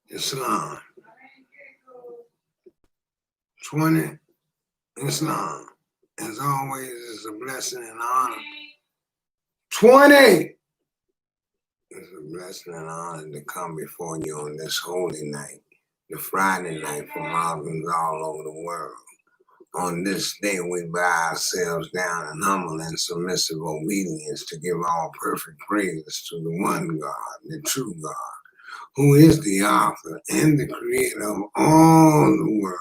Islam. 20, Islam. As always, is a blessing and honor. 20! It's a blessing and honor to come before you on this holy night, the Friday night for Muslims all over the world. On this day, we bow ourselves down in humble and submissive obedience to give all perfect praises to the one God, the true God, who is the author and the creator of all the world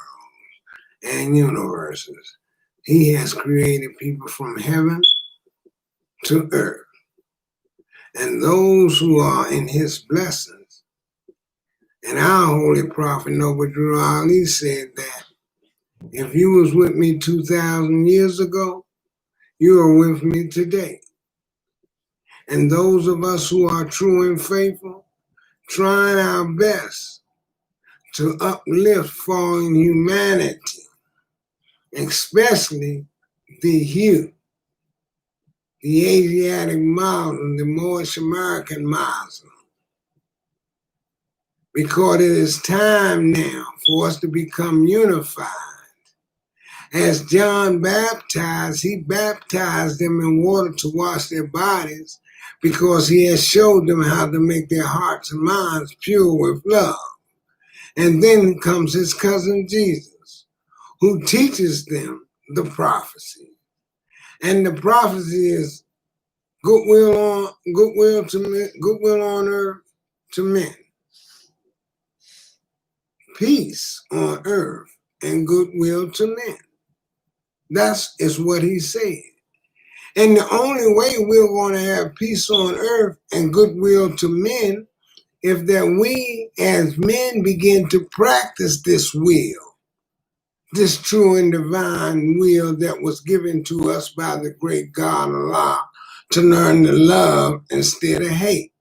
and universes. He has created people from heaven to earth. And those who are in his blessings. And our holy prophet Noble Drew Ali said that if you was with me 2,000 years ago, you are with me today. And those of us who are true and faithful, trying our best to uplift fallen humanity, especially the youth, the Asiatic Muslim, the Moorish American Muslim. Because it is time now for us to become unified. As John baptized, he baptized them in water to wash their bodies because he has showed them how to make their hearts and minds pure with love. And then comes his cousin Jesus, who teaches them the prophecy. And the prophecy is goodwill on earth to men, peace on earth, and goodwill to men. That is what he said. And the only way we're going to have peace on earth and goodwill to men is that we as men begin to practice this will, this true and divine will that was given to us by the great God Allah, to learn to love instead of hate.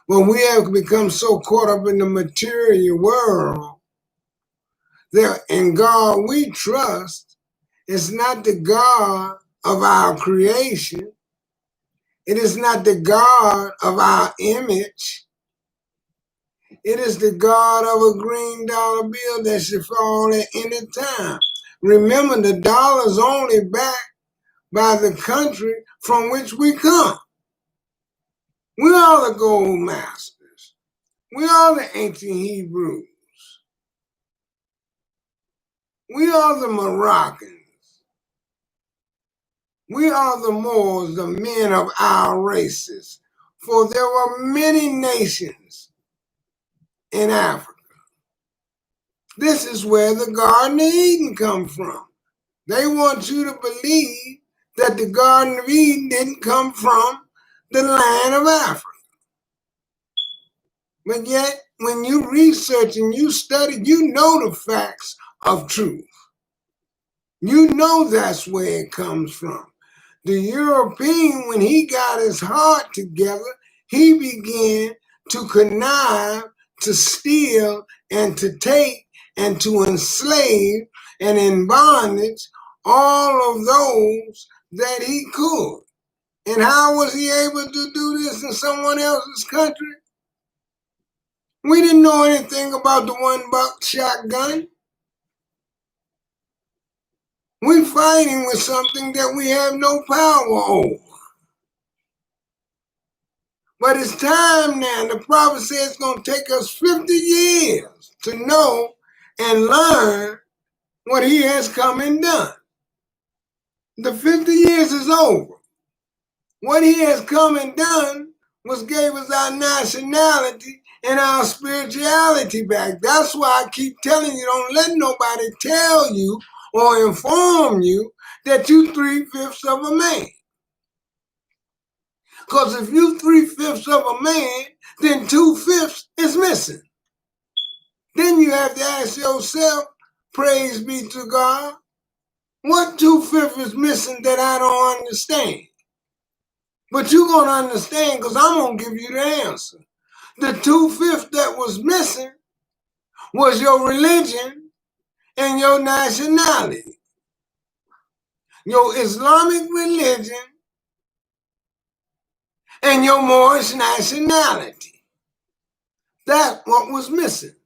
Well, we have become so caught up in the material world that in God we trust is not the God of our creation. It is not the God of our image. It is the God of a green dollar bill that should fall at any time. Remember, the dollar is only backed by the country from which we come. We are the gold masters. We are the ancient Hebrews. We are the Moroccans. We are the Moors, the men of our races. For there were many nations in Africa. This is where the Garden of Eden comes from. They want you to believe that the Garden of Eden didn't come from the land of Africa. But yet, when you research and you study, you know the facts of truth. You know that's where it comes from. The European, when he got his heart together, he began to connive, to steal, and to take, and to enslave, and in bondage, all of those that he could. And how was he able to do this in someone else's country? We didn't know anything about the one-buck shotgun. We're fighting with something that we have no power over. But it's time now. The prophet says it's going to take us 50 years to know and learn what he has come and done. The 50 years is over. What he has come and done was gave us our nationality and our spirituality back. That's why I keep telling you, don't let nobody tell you or inform you that you 3/5 of a man. Because if you 3/5 of a man, then 2/5 is missing. Then you have to ask yourself, praise be to God, what 2/5 is missing that I don't understand? But you're going to understand because I'm going to give you the answer. The 2/5 that was missing was your religion and your nationality. Your Islamic religion and your Moorish nationality. That's what was missing.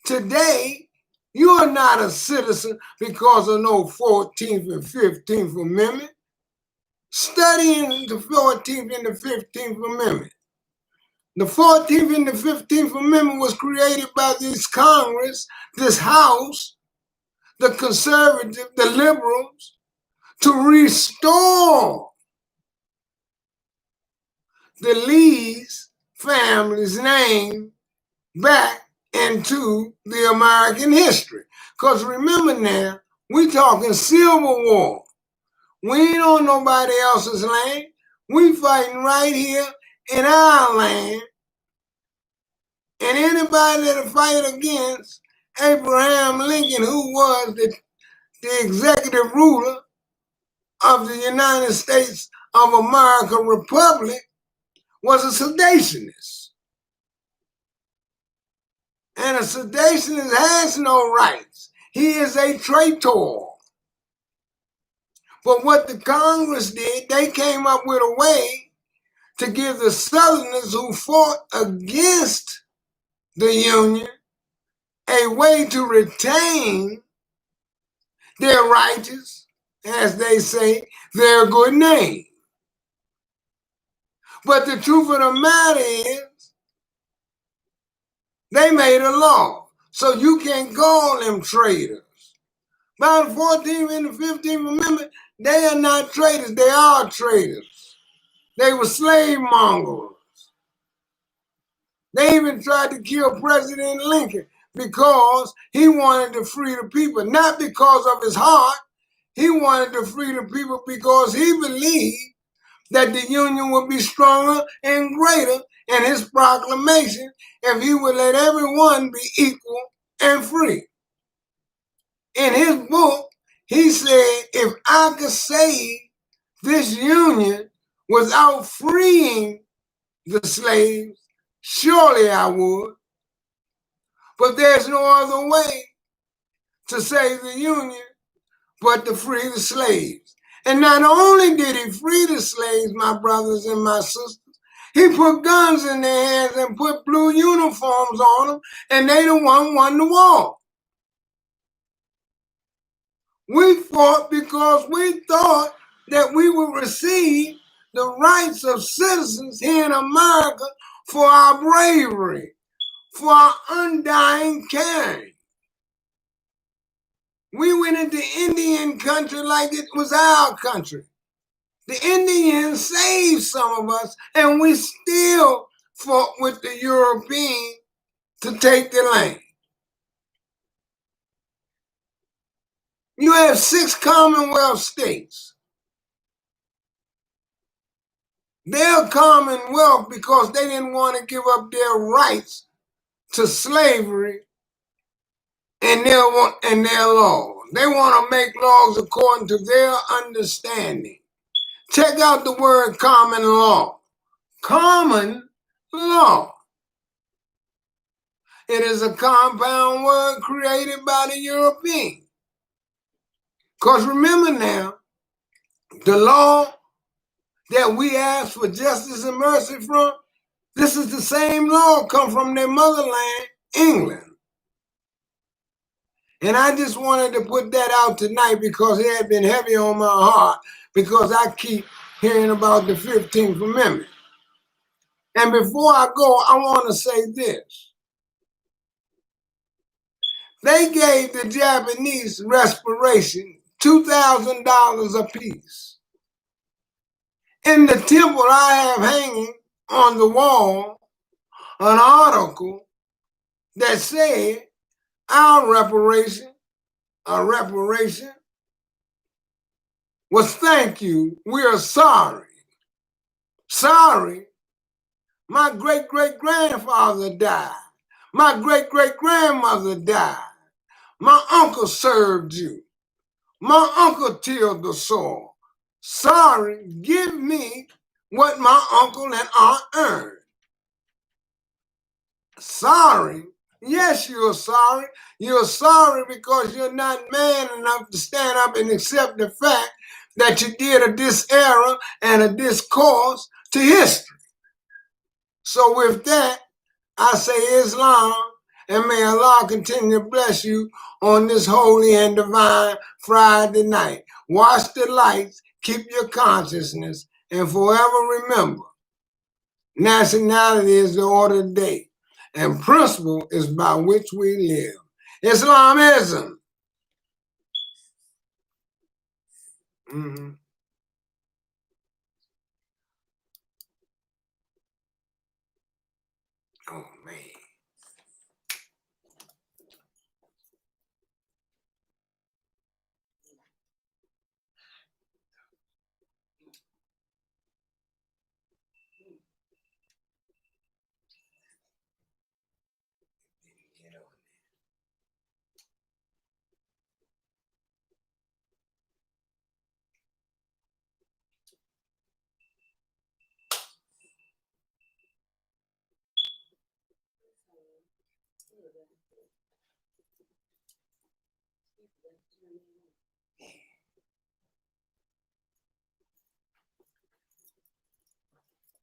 Today, you are not a citizen because of no 14th and 15th Amendment. Studying the 14th and the 15th Amendment. The 14th and the 15th Amendment was created by this Congress, this House, the conservatives, the liberals, to restore the Lee's family's name back into the American history. Because remember now, we talking Civil War. We ain't on nobody else's land. We fighting right here in our land. And anybody that fight against Abraham Lincoln, who was the executive ruler of the United States of America Republic, was a seditionist. And a seditionist has no rights. He is a traitor. But what the Congress did, they came up with a way to give the Southerners who fought against the Union a way to retain their righteous, as they say, their good name. But the truth of the matter is, they made a law, so you can't call them traitors. By the 14th and the 15th Amendment, they are not traitors, they are traitors. They were slave mongers. They even tried to kill President Lincoln because he wanted to free the people, not because of his heart. He wanted to free the people because he believed that the Union would be stronger and greater in his proclamation if he would let everyone be equal and free. In his book, he said, if I could save this Union without freeing the slaves, surely I would. But there's no other way to save the Union but to free the slaves. And not only did he free the slaves, my brothers and my sisters, he put guns in their hands and put blue uniforms on them, and they the one won the war. We fought because we thought that we would receive the rights of citizens here in America for our bravery, for our undying caring. We went into Indian country like it was our country. The Indians saved some of us, and we still fought with the Europeans to take the land. You have 6 Commonwealth states. They're Commonwealth because they didn't want to give up their rights to slavery and their laws. They want to make laws according to their understanding. Check out the word common law. Common law. It is a compound word created by the Europeans. Because remember now, the law that we ask for justice and mercy from, this is the same law come from their motherland, England. And I just wanted to put that out tonight because it had been heavy on my heart because I keep hearing about the 15th Amendment. And before I go, I want to say this. They gave the Japanese reparation $2,000 apiece. In the temple, I have hanging on the wall an article that said our reparation was thank you, we are sorry. Sorry, my great-great-grandfather died. My great-great-grandmother died. My uncle served you. My uncle tilled the soil. Sorry, give me what my uncle and aunt earned. Sorry? Yes, you're sorry. You're sorry because you're not man enough to stand up and accept the fact that you did a dis-error and a discourse to history. So with that, I say Islam, and may Allah continue to bless you on this holy and divine Friday night. Watch the lights, keep your consciousness, and forever remember, nationality is the order of the day, and principle is by which we live. Islamism. Mm-hmm. Oh, man.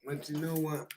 But you know what?